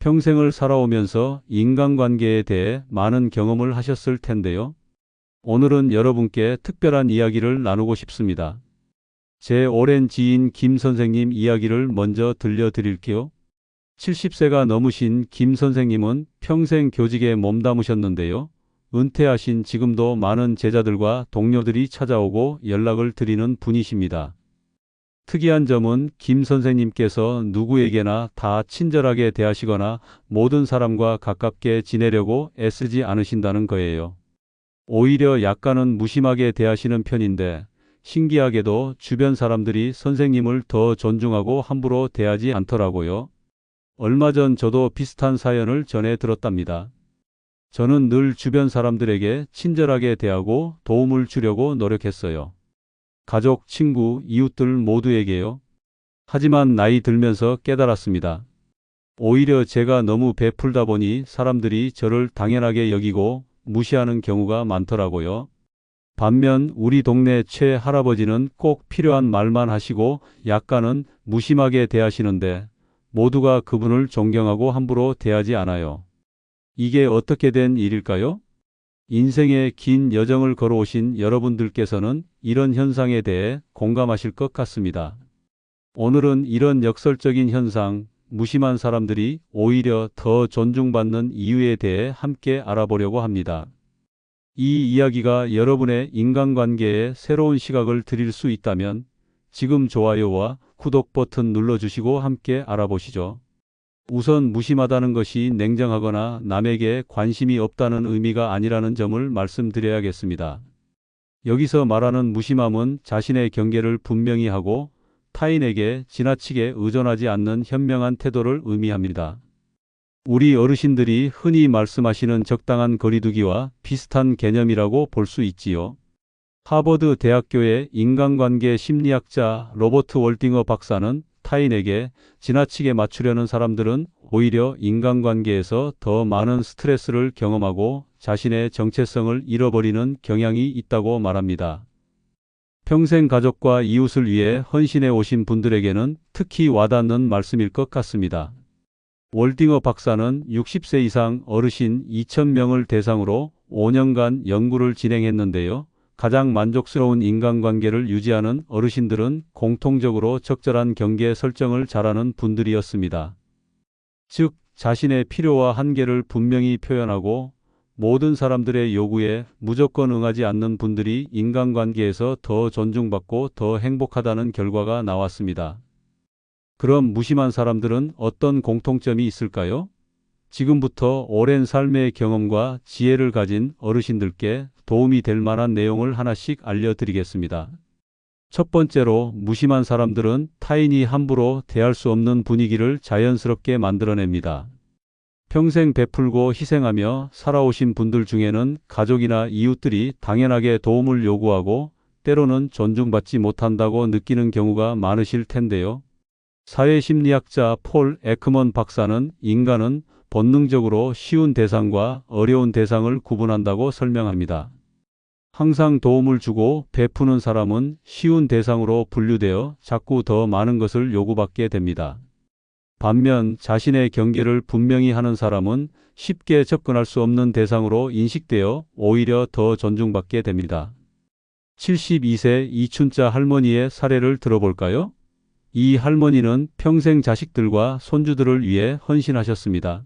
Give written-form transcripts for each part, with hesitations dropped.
평생을 살아오면서 인간관계에 대해 많은 경험을 하셨을 텐데요. 오늘은 여러분께 특별한 이야기를 나누고 싶습니다. 제 오랜 지인 김 선생님 이야기를 먼저 들려드릴게요. 70세가 넘으신 김 선생님은 평생 교직에 몸담으셨는데요. 은퇴하신 지금도 많은 제자들과 동료들이 찾아오고 연락을 드리는 분이십니다. 특이한 점은 김 선생님께서 누구에게나 다 친절하게 대하시거나 모든 사람과 가깝게 지내려고 애쓰지 않으신다는 거예요. 오히려 약간은 무심하게 대하시는 편인데 신기하게도 주변 사람들이 선생님을 더 존중하고 함부로 대하지 않더라고요. 얼마 전 저도 비슷한 사연을 전해 들었답니다. 저는 늘 주변 사람들에게 친절하게 대하고 도움을 주려고 노력했어요. 가족, 친구, 이웃들 모두에게요. 하지만 나이 들면서 깨달았습니다. 오히려 제가 너무 베풀다 보니 사람들이 저를 당연하게 여기고 무시하는 경우가 많더라고요. 반면 우리 동네 최 할아버지는 꼭 필요한 말만 하시고 약간은 무심하게 대하시는데 모두가 그분을 존경하고 함부로 대하지 않아요. 이게 어떻게 된 일일까요? 인생의 긴 여정을 걸어오신 여러분들께서는 이런 현상에 대해 공감하실 것 같습니다. 오늘은 이런 역설적인 현상, 무심한 사람들이 오히려 더 존중받는 이유에 대해 함께 알아보려고 합니다. 이 이야기가 여러분의 인간관계에 새로운 시각을 드릴 수 있다면 지금 좋아요와 구독 버튼 눌러주시고 함께 알아보시죠. 우선 무심하다는 것이 냉정하거나 남에게 관심이 없다는 의미가 아니라는 점을 말씀드려야겠습니다. 여기서 말하는 무심함은 자신의 경계를 분명히 하고 타인에게 지나치게 의존하지 않는 현명한 태도를 의미합니다. 우리 어르신들이 흔히 말씀하시는 적당한 거리두기와 비슷한 개념이라고 볼 수 있지요. 하버드 대학교의 인간관계 심리학자 로버트 월딩어 박사는 타인에게 지나치게 맞추려는 사람들은 오히려 인간관계에서 더 많은 스트레스를 경험하고 자신의 정체성을 잃어버리는 경향이 있다고 말합니다. 평생 가족과 이웃을 위해 헌신해 오신 분들에게는 특히 와닿는 말씀일 것 같습니다. 월딩어 박사는 60세 이상 어르신 2,000명을 대상으로 5년간 연구를 진행했는데요. 가장 만족스러운 인간관계를 유지하는 어르신들은 공통적으로 적절한 경계 설정을 잘하는 분들이었습니다. 즉, 자신의 필요와 한계를 분명히 표현하고 모든 사람들의 요구에 무조건 응하지 않는 분들이 인간관계에서 더 존중받고 더 행복하다는 결과가 나왔습니다. 그럼 무심한 사람들은 어떤 공통점이 있을까요? 지금부터 오랜 삶의 경험과 지혜를 가진 어르신들께 도움이 될 만한 내용을 하나씩 알려드리겠습니다. 첫 번째로 무심한 사람들은 타인이 함부로 대할 수 없는 분위기를 자연스럽게 만들어냅니다. 평생 베풀고 희생하며 살아오신 분들 중에는 가족이나 이웃들이 당연하게 도움을 요구하고 때로는 존중받지 못한다고 느끼는 경우가 많으실 텐데요. 사회심리학자 폴 에크먼 박사는 인간은 본능적으로 쉬운 대상과 어려운 대상을 구분한다고 설명합니다. 항상 도움을 주고 베푸는 사람은 쉬운 대상으로 분류되어 자꾸 더 많은 것을 요구받게 됩니다. 반면 자신의 경계를 분명히 하는 사람은 쉽게 접근할 수 없는 대상으로 인식되어 오히려 더 존중받게 됩니다. 72세 이춘자 할머니의 사례를 들어볼까요? 이 할머니는 평생 자식들과 손주들을 위해 헌신하셨습니다.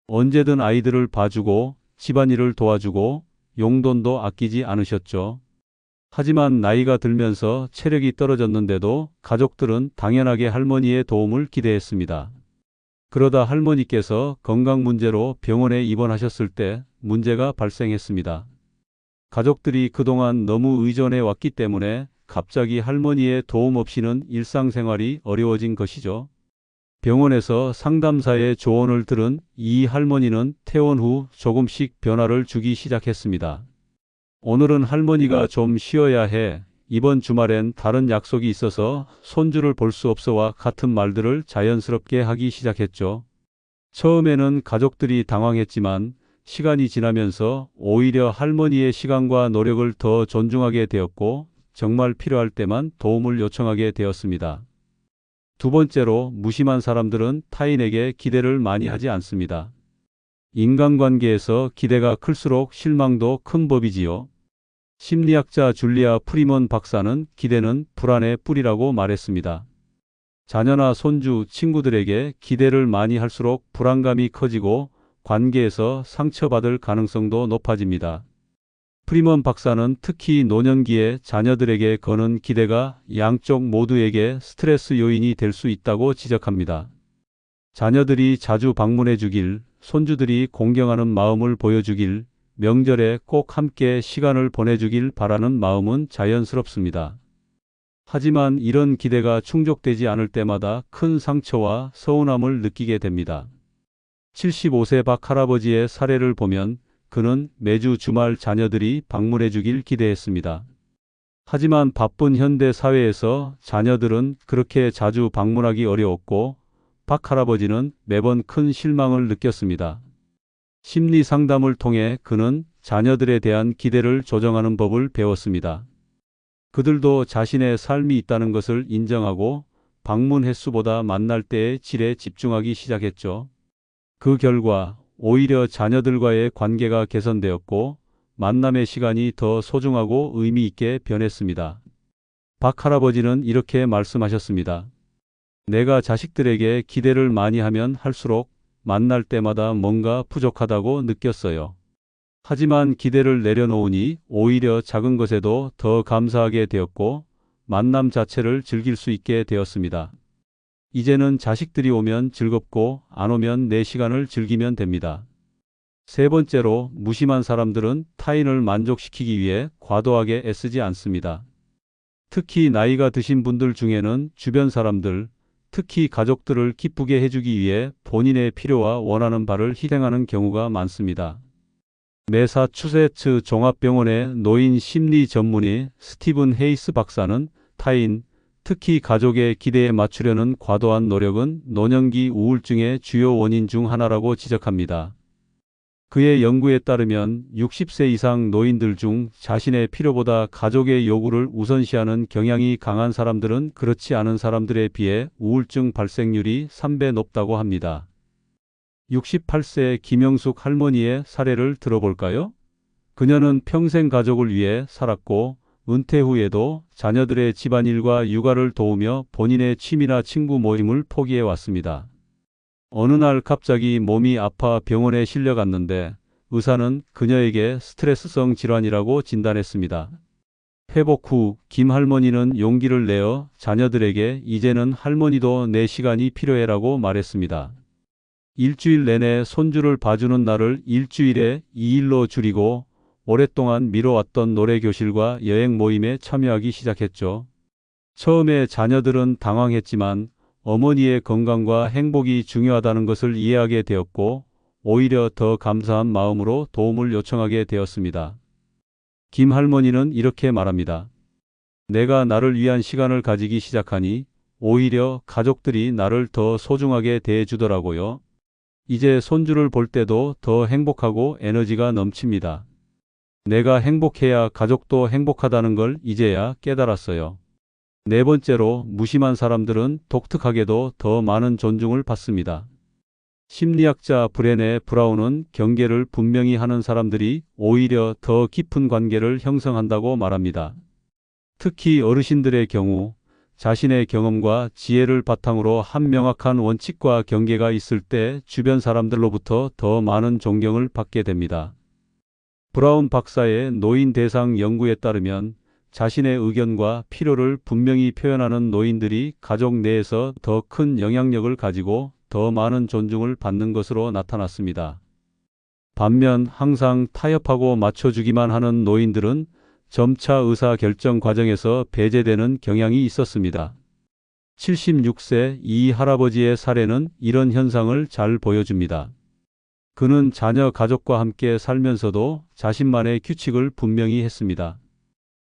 언제든 아이들을 봐주고 집안일을 도와주고 용돈도 아끼지 않으셨죠. 하지만 나이가 들면서 체력이 떨어졌는데도 가족들은 당연하게 할머니의 도움을 기대했습니다. 그러다 할머니께서 건강 문제로 병원에 입원하셨을 때 문제가 발생했습니다. 가족들이 그동안 너무 의존해 왔기 때문에 갑자기 할머니의 도움 없이는 일상생활이 어려워진 것이죠. 병원에서 상담사의 조언을 들은 이 할머니는 퇴원 후 조금씩 변화를 주기 시작했습니다. 오늘은 할머니가 좀 쉬어야 해. 이번 주말엔 다른 약속이 있어서 손주를 볼 수 없어와 같은 말들을 자연스럽게 하기 시작했죠. 처음에는 가족들이 당황했지만 시간이 지나면서 오히려 할머니의 시간과 노력을 더 존중하게 되었고 정말 필요할 때만 도움을 요청하게 되었습니다. 두 번째로, 무심한 사람들은 타인에게 기대를 많이 하지 않습니다. 인간관계에서 기대가 클수록 실망도 큰 법이지요. 심리학자 줄리아 프리먼 박사는 기대는 불안의 뿌리라고 말했습니다. 자녀나 손주, 친구들에게 기대를 많이 할수록 불안감이 커지고 관계에서 상처받을 가능성도 높아집니다. 프리먼 박사는 특히 노년기에 자녀들에게 거는 기대가 양쪽 모두에게 스트레스 요인이 될 수 있다고 지적합니다. 자녀들이 자주 방문해 주길, 손주들이 공경하는 마음을 보여주길, 명절에 꼭 함께 시간을 보내주길 바라는 마음은 자연스럽습니다. 하지만 이런 기대가 충족되지 않을 때마다 큰 상처와 서운함을 느끼게 됩니다. 75세 박 할아버지의 사례를 보면 그는 매주 주말 자녀들이 방문해 주길 기대했습니다. 하지만 바쁜 현대 사회에서 자녀들은 그렇게 자주 방문하기 어려웠고 박 할아버지는 매번 큰 실망을 느꼈습니다. 심리 상담을 통해 그는 자녀들에 대한 기대를 조정하는 법을 배웠습니다. 그들도 자신의 삶이 있다는 것을 인정하고 방문 횟수보다 만날 때의 질에 집중하기 시작했죠. 그 결과 오히려 자녀들과의 관계가 개선되었고 만남의 시간이 더 소중하고 의미 있게 변했습니다. 박 할아버지는 이렇게 말씀하셨습니다. 내가 자식들에게 기대를 많이 하면 할수록 만날 때마다 뭔가 부족하다고 느꼈어요. 하지만 기대를 내려놓으니 오히려 작은 것에도 더 감사하게 되었고 만남 자체를 즐길 수 있게 되었습니다. 이제는 자식들이 오면 즐겁고 안 오면 내 시간을 즐기면 됩니다. 세 번째로, 무심한 사람들은 타인을 만족시키기 위해 과도하게 애쓰지 않습니다. 특히 나이가 드신 분들 중에는 주변 사람들, 특히 가족들을 기쁘게 해주기 위해 본인의 필요와 원하는 바를 희생하는 경우가 많습니다. 매사추세츠 종합병원의 노인 심리 전문의 스티븐 헤이스 박사는 타인, 특히 가족의 기대에 맞추려는 과도한 노력은 노년기 우울증의 주요 원인 중 하나라고 지적합니다. 그의 연구에 따르면 60세 이상 노인들 중 자신의 필요보다 가족의 요구를 우선시하는 경향이 강한 사람들은 그렇지 않은 사람들에 비해 우울증 발생률이 3배 높다고 합니다. 68세 김영숙 할머니의 사례를 들어볼까요? 그녀는 평생 가족을 위해 살았고 은퇴 후에도 자녀들의 집안일과 육아를 도우며 본인의 취미나 친구 모임을 포기해 왔습니다. 어느 날 갑자기 몸이 아파 병원에 실려갔는데 의사는 그녀에게 스트레스성 질환이라고 진단했습니다. 회복 후 김 할머니는 용기를 내어 자녀들에게 이제는 할머니도 내 시간이 필요해라고 말했습니다. 일주일 내내 손주를 봐주는 날을 일주일에 2일로 줄이고 오랫동안 미뤄왔던 노래교실과 여행 모임에 참여하기 시작했죠. 처음에 자녀들은 당황했지만 어머니의 건강과 행복이 중요하다는 것을 이해하게 되었고 오히려 더 감사한 마음으로 도움을 요청하게 되었습니다. 김 할머니는 이렇게 말합니다. 내가 나를 위한 시간을 가지기 시작하니 오히려 가족들이 나를 더 소중하게 대해주더라고요. 이제 손주를 볼 때도 더 행복하고 에너지가 넘칩니다. 내가 행복해야 가족도 행복하다는 걸 이제야 깨달았어요. 네 번째로, 무심한 사람들은 독특하게도 더 많은 존중을 받습니다. 심리학자 브레네 브라운은 경계를 분명히 하는 사람들이 오히려 더 깊은 관계를 형성한다고 말합니다. 특히 어르신들의 경우 자신의 경험과 지혜를 바탕으로 한 명확한 원칙과 경계가 있을 때 주변 사람들로부터 더 많은 존경을 받게 됩니다. 브라운 박사의 노인 대상 연구에 따르면 자신의 의견과 필요를 분명히 표현하는 노인들이 가족 내에서 더 큰 영향력을 가지고 더 많은 존중을 받는 것으로 나타났습니다. 반면 항상 타협하고 맞춰주기만 하는 노인들은 점차 의사결정 과정에서 배제되는 경향이 있었습니다. 76세 이 할아버지의 사례는 이런 현상을 잘 보여줍니다. 그는 자녀 가족과 함께 살면서도 자신만의 규칙을 분명히 했습니다.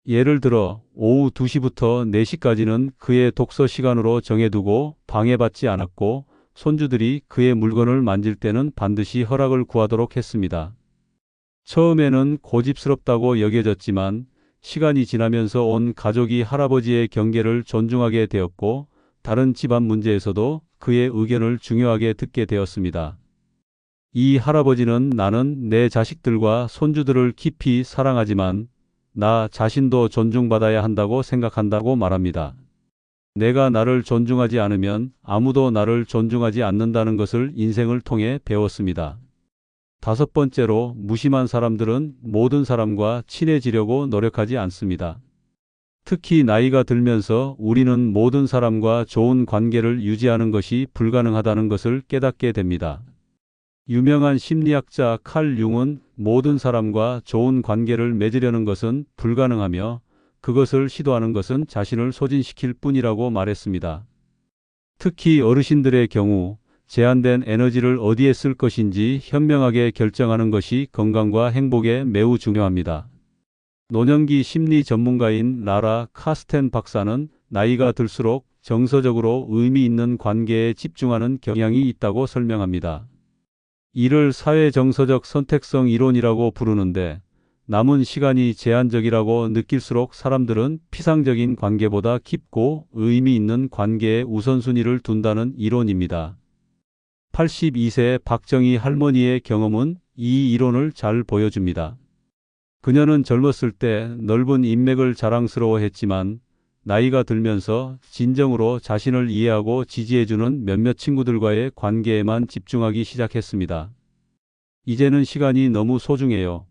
예를 들어 오후 2시부터 4시까지는 그의 독서 시간으로 정해두고 방해받지 않았고 손주들이 그의 물건을 만질 때는 반드시 허락을 구하도록 했습니다. 처음에는 고집스럽다고 여겨졌지만 시간이 지나면서 온 가족이 할아버지의 경계를 존중하게 되었고 다른 집안 문제에서도 그의 의견을 중요하게 듣게 되었습니다. 이 할아버지는 나는 내 자식들과 손주들을 깊이 사랑하지만 나 자신도 존중받아야 한다고 생각한다고 말합니다. 내가 나를 존중하지 않으면 아무도 나를 존중하지 않는다는 것을 인생을 통해 배웠습니다. 다섯 번째로, 무심한 사람들은 모든 사람과 친해지려고 노력하지 않습니다. 특히 나이가 들면서 우리는 모든 사람과 좋은 관계를 유지하는 것이 불가능하다는 것을 깨닫게 됩니다. 유명한 심리학자 칼 융은 모든 사람과 좋은 관계를 맺으려는 것은 불가능하며 그것을 시도하는 것은 자신을 소진시킬 뿐이라고 말했습니다. 특히 어르신들의 경우 제한된 에너지를 어디에 쓸 것인지 현명하게 결정하는 것이 건강과 행복에 매우 중요합니다. 노년기 심리 전문가인 라라 카스텐 박사는 나이가 들수록 정서적으로 의미 있는 관계에 집중하는 경향이 있다고 설명합니다. 이를 사회정서적 선택성 이론이라고 부르는데, 남은 시간이 제한적이라고 느낄수록 사람들은 피상적인 관계보다 깊고 의미 있는 관계에 우선순위를 둔다는 이론입니다. 82세 박정희 할머니의 경험은 이 이론을 잘 보여줍니다. 그녀는 젊었을 때 넓은 인맥을 자랑스러워했지만 나이가 들면서 진정으로 자신을 이해하고 지지해주는 몇몇 친구들과의 관계에만 집중하기 시작했습니다. 이제는 시간이 너무 소중해요.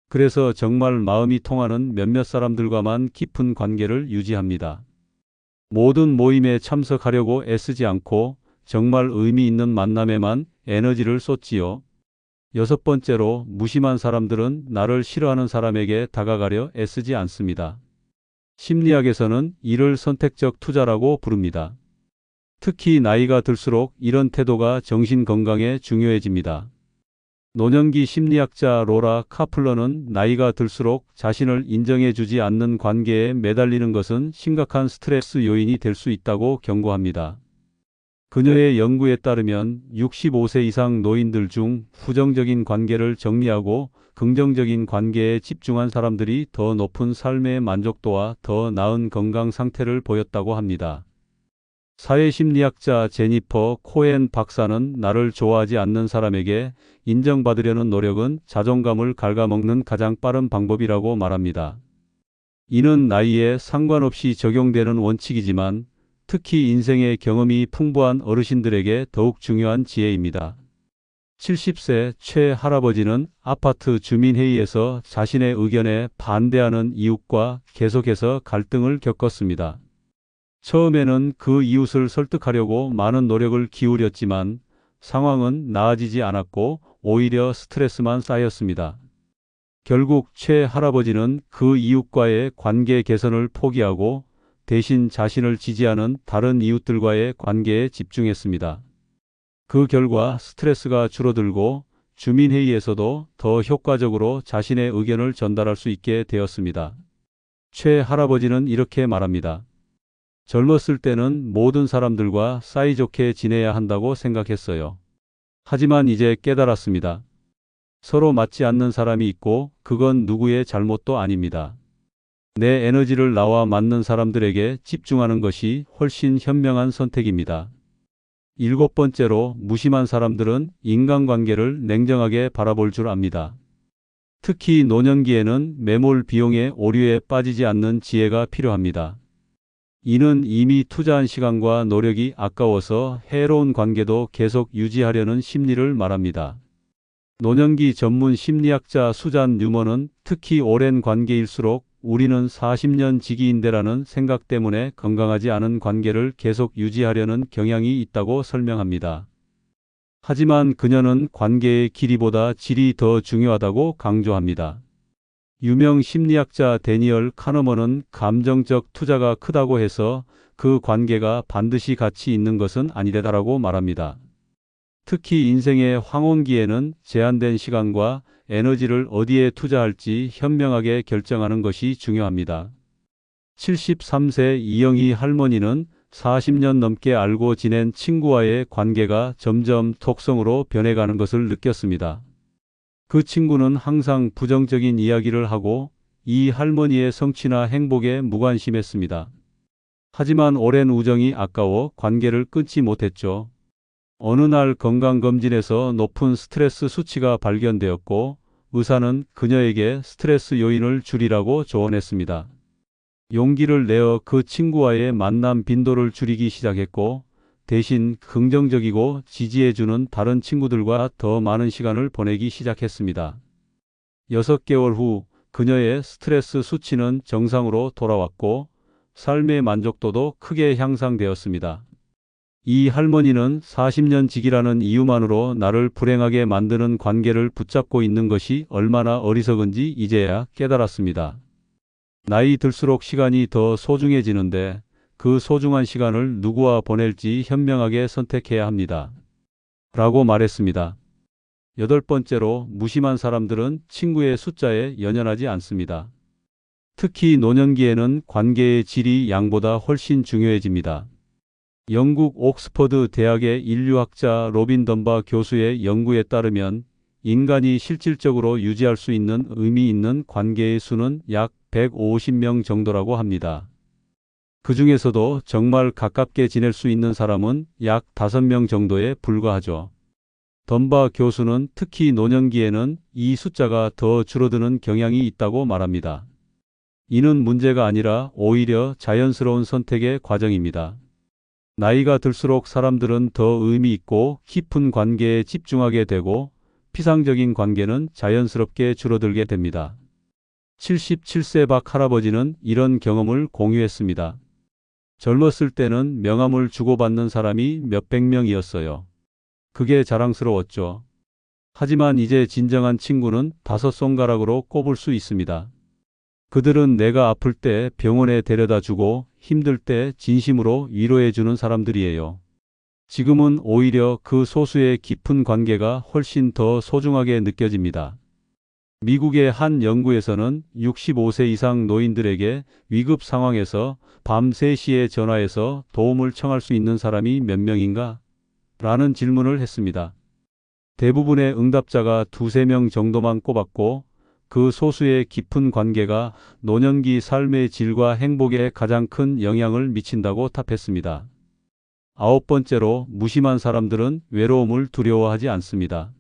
그래서 정말 마음이 통하는 몇몇 사람들과만 깊은 관계를 유지합니다. 모든 모임에 참석하려고 애쓰지 않고 정말 의미 있는 만남에만 에너지를 쏟지요. 여섯 번째로, 무심한 사람들은 나를 싫어하는 사람에게 다가가려 애쓰지 않습니다. 심리학에서는 이를 선택적 투자라고 부릅니다. 특히 나이가 들수록 이런 태도가 정신 건강에 중요해집니다. 노년기 심리학자 로라 카플러는 나이가 들수록 자신을 인정해주지 않는 관계에 매달리는 것은 심각한 스트레스 요인이 될 수 있다고 경고합니다. 그녀의 연구에 따르면 65세 이상 노인들 중 부정적인 관계를 정리하고 긍정적인 관계에 집중한 사람들이 더 높은 삶의 만족도와 더 나은 건강 상태를 보였다고 합니다. 사회심리학자 제니퍼 코엔 박사는 나를 좋아하지 않는 사람에게 인정받으려는 노력은 자존감을 갉아먹는 가장 빠른 방법이라고 말합니다. 이는 나이에 상관없이 적용되는 원칙이지만 특히 인생의 경험이 풍부한 어르신들에게 더욱 중요한 지혜입니다. 70세 최 할아버지는 아파트 주민회의에서 자신의 의견에 반대하는 이웃과 계속해서 갈등을 겪었습니다. 처음에는 그 이웃을 설득하려고 많은 노력을 기울였지만 상황은 나아지지 않았고 오히려 스트레스만 쌓였습니다. 결국 최 할아버지는 그 이웃과의 관계 개선을 포기하고 대신 자신을 지지하는 다른 이웃들과의 관계에 집중했습니다. 그 결과 스트레스가 줄어들고 주민회의에서도 더 효과적으로 자신의 의견을 전달할 수 있게 되었습니다. 최 할아버지는 이렇게 말합니다. 젊었을 때는 모든 사람들과 사이좋게 지내야 한다고 생각했어요. 하지만 이제 깨달았습니다. 서로 맞지 않는 사람이 있고 그건 누구의 잘못도 아닙니다. 내 에너지를 나와 맞는 사람들에게 집중하는 것이 훨씬 현명한 선택입니다. 일곱 번째로, 무심한 사람들은 인간관계를 냉정하게 바라볼 줄 압니다. 특히 노년기에는 매몰 비용의 오류에 빠지지 않는 지혜가 필요합니다. 이는 이미 투자한 시간과 노력이 아까워서 해로운 관계도 계속 유지하려는 심리를 말합니다. 노년기 전문 심리학자 수잔 뉴먼은 특히 오랜 관계일수록 우리는 40년 지기인데라는 생각 때문에 건강하지 않은 관계를 계속 유지하려는 경향이 있다고 설명합니다. 하지만 그녀는 관계의 길이보다 질이 더 중요하다고 강조합니다. 유명 심리학자 데니얼 카너먼은 감정적 투자가 크다고 해서 그 관계가 반드시 가치 있는 것은 아니다라고 말합니다. 특히 인생의 황혼기에는 제한된 시간과 에너지를 어디에 투자할지 현명하게 결정하는 것이 중요합니다. 73세 이영희 할머니는 40년 넘게 알고 지낸 친구와의 관계가 점점 톡성으로 변해가는 것을 느꼈습니다. 그 친구는 항상 부정적인 이야기를 하고 이 할머니의 성취나 행복에 무관심했습니다. 하지만 오랜 우정이 아까워 관계를 끊지 못했죠. 어느 날 건강검진에서 높은 스트레스 수치가 발견되었고 의사는 그녀에게 스트레스 요인을 줄이라고 조언했습니다. 용기를 내어 그 친구와의 만남 빈도를 줄이기 시작했고 대신 긍정적이고 지지해주는 다른 친구들과 더 많은 시간을 보내기 시작했습니다. 6개월 후 그녀의 스트레스 수치는 정상으로 돌아왔고 삶의 만족도도 크게 향상되었습니다. 이 할머니는 40년 직이라는 이유만으로 나를 불행하게 만드는 관계를 붙잡고 있는 것이 얼마나 어리석은지 이제야 깨달았습니다. 나이 들수록 시간이 더 소중해지는데 그 소중한 시간을 누구와 보낼지 현명하게 선택해야 합니다. 라고 말했습니다. 8번째로, 무심한 사람들은 친구의 숫자에 연연하지 않습니다. 특히 노년기에는 관계의 질이 양보다 훨씬 중요해집니다. 영국 옥스퍼드 대학의 인류학자 로빈 덤바 교수의 연구에 따르면 인간이 실질적으로 유지할 수 있는 의미 있는 관계의 수는 약 150명 정도라고 합니다. 그 중에서도 정말 가깝게 지낼 수 있는 사람은 약 5명 정도에 불과하죠. 덤바 교수는 특히 노년기에는 이 숫자가 더 줄어드는 경향이 있다고 말합니다. 이는 문제가 아니라 오히려 자연스러운 선택의 과정입니다. 나이가 들수록 사람들은 더 의미 있고 깊은 관계에 집중하게 되고 피상적인 관계는 자연스럽게 줄어들게 됩니다. 77세 박 할아버지는 이런 경험을 공유했습니다. 젊었을 때는 명함을 주고받는 사람이 몇백 명이었어요. 그게 자랑스러웠죠. 하지만 이제 진정한 친구는 5손가락으로 꼽을 수 있습니다. 그들은 내가 아플 때 병원에 데려다 주고 힘들 때 진심으로 위로해 주는 사람들이에요. 지금은 오히려 그 소수의 깊은 관계가 훨씬 더 소중하게 느껴집니다. 미국의 한 연구에서는 65세 이상 노인들에게 위급 상황에서 밤 3시에 전화해서 도움을 청할 수 있는 사람이 몇 명인가? 라는 질문을 했습니다. 대부분의 응답자가 2~3명 정도만 꼽았고 그 소수의 깊은 관계가 노년기 삶의 질과 행복에 가장 큰 영향을 미친다고 답했습니다. 9번째로, 무심한 사람들은 외로움을 두려워하지 않습니다.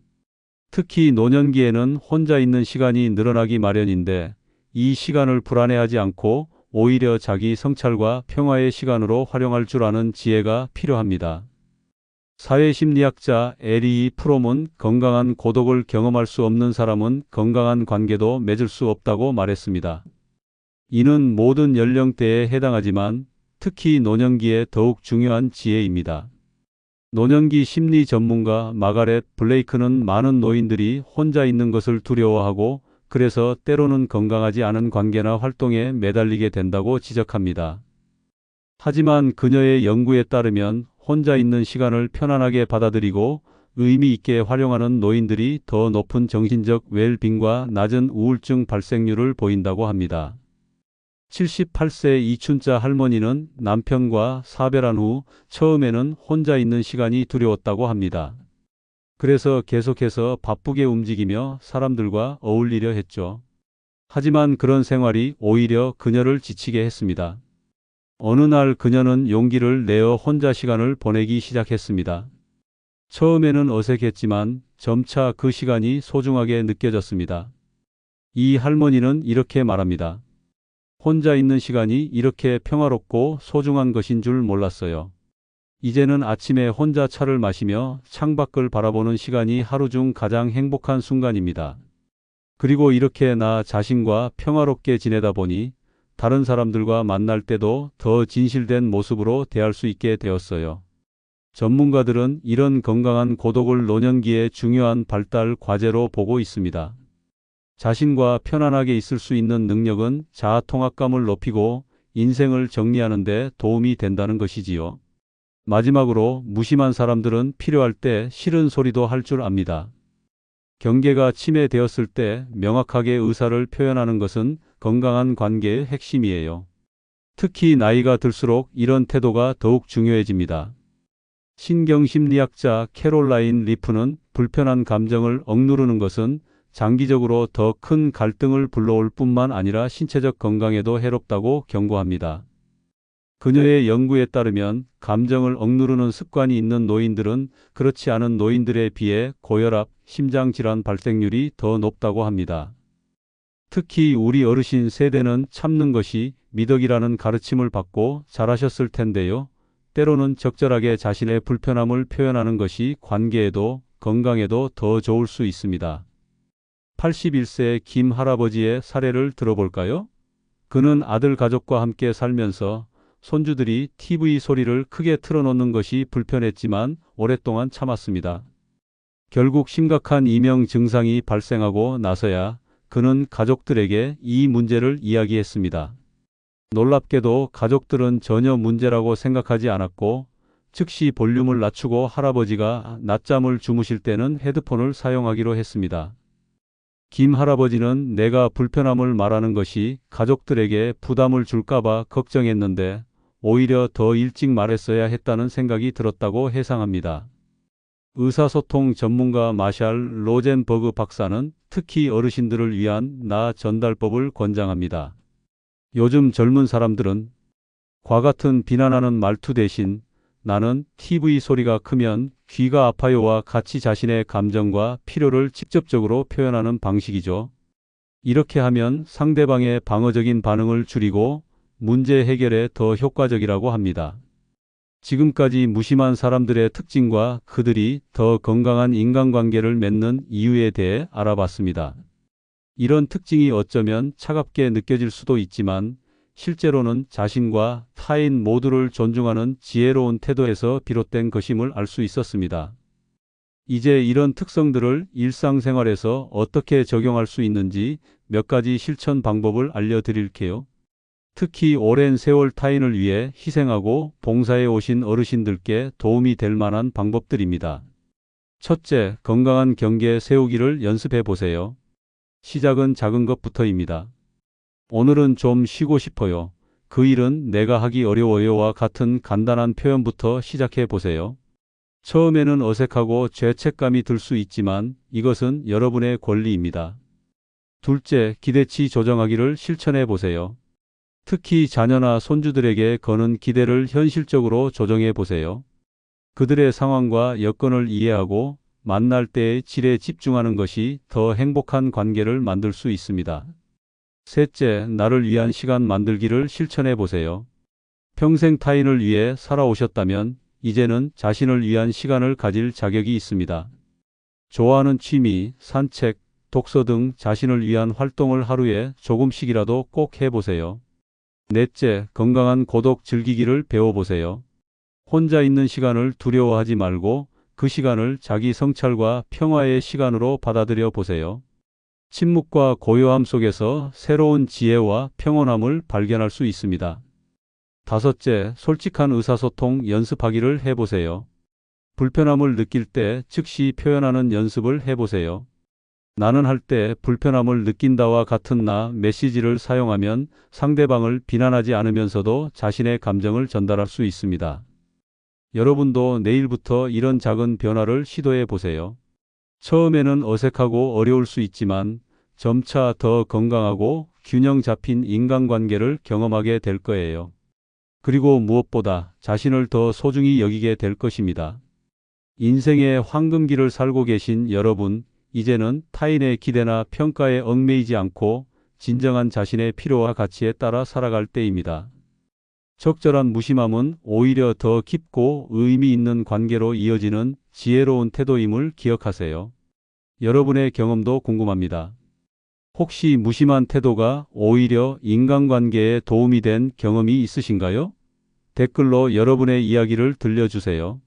특히 노년기에는 혼자 있는 시간이 늘어나기 마련인데 이 시간을 불안해하지 않고 오히려 자기 성찰과 평화의 시간으로 활용할 줄 아는 지혜가 필요합니다. 사회심리학자 에리 프롬은 건강한 고독을 경험할 수 없는 사람은 건강한 관계도 맺을 수 없다고 말했습니다. 이는 모든 연령대에 해당하지만 특히 노년기에 더욱 중요한 지혜입니다. 노년기 심리 전문가 마가렛 블레이크는 많은 노인들이 혼자 있는 것을 두려워하고 그래서 때로는 건강하지 않은 관계나 활동에 매달리게 된다고 지적합니다. 하지만 그녀의 연구에 따르면 혼자 있는 시간을 편안하게 받아들이고 의미 있게 활용하는 노인들이 더 높은 정신적 웰빙과 낮은 우울증 발생률을 보인다고 합니다. 78세 이춘자 할머니는 남편과 사별한 후 처음에는 혼자 있는 시간이 두려웠다고 합니다. 그래서 계속해서 바쁘게 움직이며 사람들과 어울리려 했죠. 하지만 그런 생활이 오히려 그녀를 지치게 했습니다. 어느 날 그녀는 용기를 내어 혼자 시간을 보내기 시작했습니다. 처음에는 어색했지만 점차 그 시간이 소중하게 느껴졌습니다. 이 할머니는 이렇게 말합니다. 혼자 있는 시간이 이렇게 평화롭고 소중한 것인 줄 몰랐어요. 이제는 아침에 혼자 차를 마시며 창밖을 바라보는 시간이 하루 중 가장 행복한 순간입니다. 그리고 이렇게 나 자신과 평화롭게 지내다 보니 다른 사람들과 만날 때도 더 진실된 모습으로 대할 수 있게 되었어요. 전문가들은 이런 건강한 고독을 노년기의 중요한 발달 과제로 보고 있습니다. 자신과 편안하게 있을 수 있는 능력은 자아 통합감을 높이고 인생을 정리하는 데 도움이 된다는 것이지요. 마지막으로, 무심한 사람들은 필요할 때 싫은 소리도 할 줄 압니다. 경계가 침해되었을 때 명확하게 의사를 표현하는 것은 건강한 관계의 핵심이에요. 특히 나이가 들수록 이런 태도가 더욱 중요해집니다. 신경심리학자 캐롤라인 리프는 불편한 감정을 억누르는 것은 장기적으로 더 큰 갈등을 불러올 뿐만 아니라 신체적 건강에도 해롭다고 경고합니다. 그녀의 연구에 따르면 감정을 억누르는 습관이 있는 노인들은 그렇지 않은 노인들에 비해 고혈압, 심장질환 발생률이 더 높다고 합니다. 특히 우리 어르신 세대는 참는 것이 미덕이라는 가르침을 받고 자라셨을 텐데요. 때로는 적절하게 자신의 불편함을 표현하는 것이 관계에도 건강에도 더 좋을 수 있습니다. 81세 김 할아버지의 사례를 들어볼까요? 그는 아들 가족과 함께 살면서 손주들이 TV 소리를 크게 틀어놓는 것이 불편했지만 오랫동안 참았습니다. 결국 심각한 이명 증상이 발생하고 나서야 그는 가족들에게 이 문제를 이야기했습니다. 놀랍게도 가족들은 전혀 문제라고 생각하지 않았고 즉시 볼륨을 낮추고 할아버지가 낮잠을 주무실 때는 헤드폰을 사용하기로 했습니다. 김 할아버지는 내가 불편함을 말하는 것이 가족들에게 부담을 줄까봐 걱정했는데 오히려 더 일찍 말했어야 했다는 생각이 들었다고 해상합니다. 의사소통 전문가 마샬 로젠버그 박사는 특히 어르신들을 위한 나 전달법을 권장합니다. 요즘 젊은 사람들은 과 같은 비난하는 말투 대신 나는 TV 소리가 크면 귀가 아파요와 같이 자신의 감정과 필요를 직접적으로 표현하는 방식이죠. 이렇게 하면 상대방의 방어적인 반응을 줄이고 문제 해결에 더 효과적이라고 합니다. 지금까지 무심한 사람들의 특징과 그들이 더 건강한 인간관계를 맺는 이유에 대해 알아봤습니다. 이런 특징이 어쩌면 차갑게 느껴질 수도 있지만 실제로는 자신과 타인 모두를 존중하는 지혜로운 태도에서 비롯된 것임을 알 수 있었습니다. 이제 이런 특성들을 일상생활에서 어떻게 적용할 수 있는지 몇 가지 실천 방법을 알려드릴게요. 특히 오랜 세월 타인을 위해 희생하고 봉사해 오신 어르신들께 도움이 될 만한 방법들입니다. 첫째, 건강한 경계 세우기를 연습해 보세요. 시작은 작은 것부터입니다. 오늘은 좀 쉬고 싶어요. 그 일은 내가 하기 어려워요와 같은 간단한 표현부터 시작해 보세요. 처음에는 어색하고 죄책감이 들 수 있지만 이것은 여러분의 권리입니다. 둘째, 기대치 조정하기를 실천해 보세요. 특히 자녀나 손주들에게 거는 기대를 현실적으로 조정해 보세요. 그들의 상황과 여건을 이해하고 만날 때의 질에 집중하는 것이 더 행복한 관계를 만들 수 있습니다. 셋째, 나를 위한 시간 만들기를 실천해 보세요. 평생 타인을 위해 살아오셨다면 이제는 자신을 위한 시간을 가질 자격이 있습니다. 좋아하는 취미, 산책, 독서 등 자신을 위한 활동을 하루에 조금씩이라도 꼭 해보세요. 넷째, 건강한 고독 즐기기를 배워보세요. 혼자 있는 시간을 두려워하지 말고 그 시간을 자기 성찰과 평화의 시간으로 받아들여 보세요. 침묵과 고요함 속에서 새로운 지혜와 평온함을 발견할 수 있습니다. 다섯째, 솔직한 의사소통 연습하기를 해보세요. 불편함을 느낄 때 즉시 표현하는 연습을 해보세요. 나는 할 때 불편함을 느낀다와 같은 나 메시지를 사용하면 상대방을 비난하지 않으면서도 자신의 감정을 전달할 수 있습니다. 여러분도 내일부터 이런 작은 변화를 시도해 보세요. 처음에는 어색하고 어려울 수 있지만 점차 더 건강하고 균형 잡힌 인간관계를 경험하게 될 거예요. 그리고 무엇보다 자신을 더 소중히 여기게 될 것입니다. 인생의 황금기를 살고 계신 여러분, 이제는 타인의 기대나 평가에 얽매이지 않고 진정한 자신의 필요와 가치에 따라 살아갈 때입니다. 적절한 무심함은 오히려 더 깊고 의미 있는 관계로 이어지는 지혜로운 태도임을 기억하세요. 여러분의 경험도 궁금합니다. 혹시 무심한 태도가 오히려 인간관계에 도움이 된 경험이 있으신가요? 댓글로 여러분의 이야기를 들려주세요.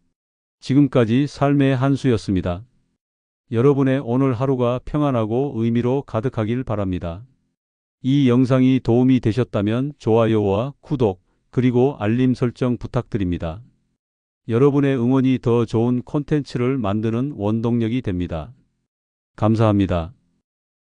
지금까지 삶의 한수였습니다. 여러분의 오늘 하루가 평안하고 의미로 가득하길 바랍니다. 이 영상이 도움이 되셨다면 좋아요와 구독, 그리고 알림 설정 부탁드립니다. 여러분의 응원이 더 좋은 콘텐츠를 만드는 원동력이 됩니다. 감사합니다.